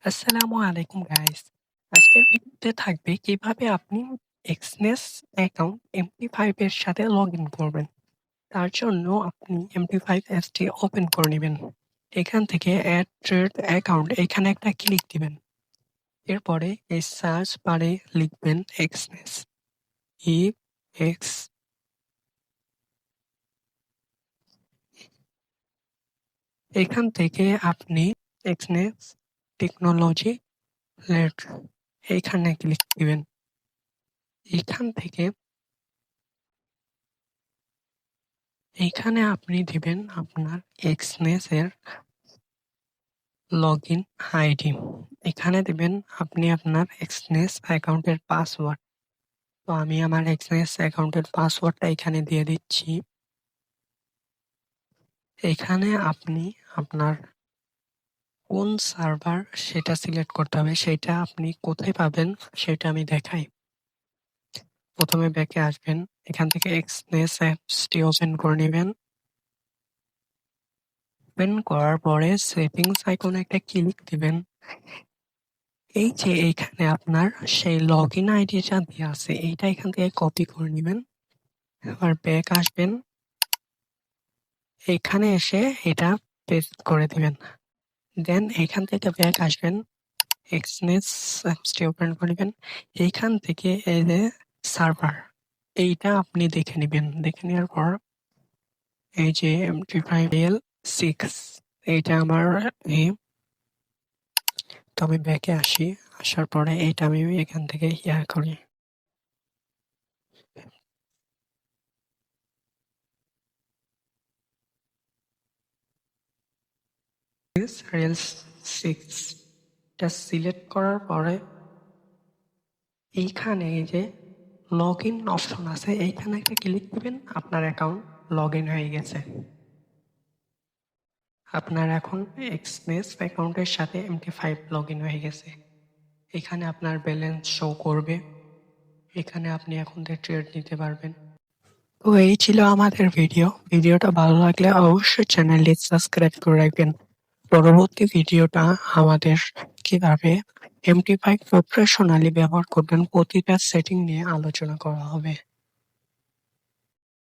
আসসালামু আলাইকুম গাইস। আজকের ভিডিওতে থাকবে কিভাবে আপনি এক্সনেস অ্যাকাউন্ট MT5 এর সাথে লগইন করবেন। তার জন্য আপনি MT5 অ্যাপসটি ওপেন করে নিবেন। এখান থেকে অ্যাড ট্রেড অ্যাকাউন্ট এখানে একটা ক্লিক দিবেন। এরপরে এই সার্চ বারে লিখবেন এক্সনেস ই এক্স এখান থেকে আপনি এক্সনেস টেকনোলজি লেট এইখানে ক্লিক দিবেন। এখান থেকে এইখানে আপনি দিবেন আপনার এক্সনেস এর লগইন আইডি। এখানে দিবেন আপনি আপনার এক্সনেস অ্যাকাউন্টের পাসওয়ার্ড। তো আমি আমার এক্সনেস অ্যাকাউন্টের পাসওয়ার্ডটা এখানে দিয়ে দিচ্ছি। এখানে আপনি আপনার কোন সার্ভার সেটা সিলেক্ট করতে হবে। সেটা আপনি কোথায় পাবেন সেটা আমি দেখাই। প্রথমে ব্যাকে আসবেন। এখান থেকে এক্সনেস অ্যাপসটি ওপেন করে নেবেন। ওপেন করার পরে সেটিংস আইকনে একটা ক্লিক দিবেন। এই যে এইখানে আপনার সেই লগইন আইডিটা দেওয়া আছে এইটা এখান থেকে কপি করে নেবেন। আবার ব্যাক আসবেন। এখানে এসে এটা পেস্ট করে দিবেন। দেন এখান থেকে ব্যাক আসবেন। এক্সনেস অ্যাপসটি ওপেন করবেন। এইখান থেকে এই যে সার্ভার এইটা আপনি দেখে নেবেন। দেখে নেওয়ার পর এই যে MT5L6 এইটা আমার নেম। তো আমি ব্যাকে আসি। আসার পরে এইটা আমি এখান থেকে করি। রেলস 6 টা সিলেক্ট করার পরে এইখানে এই যে লগ ইন অপশন আছে এইখানে একটা ক্লিক দিবেন। আপনার অ্যাকাউন্ট লগ ইন হয়ে গেছে। আপনার এখন এক্সনেস অ্যাকাউন্টের সাথে MT5 লগ ইন হয়ে গেছে। এখানে আপনার ব্যালেন্স শো করবে। এখানে আপনি এখন থেকে ট্রেড নিতে পারবেন। তো এই ছিল আমাদের ভিডিওটা ভালো লাগলে অবশ্যই চ্যানেলটি সাবস্ক্রাইব করে রাখবেন। পরবর্তী ভিডিওটা আমাদের কিভাবে MT5 প্রফেশনালি ব্যবহার করবেন প্রতিটা সেটিং নিয়ে আলোচনা করা হবে।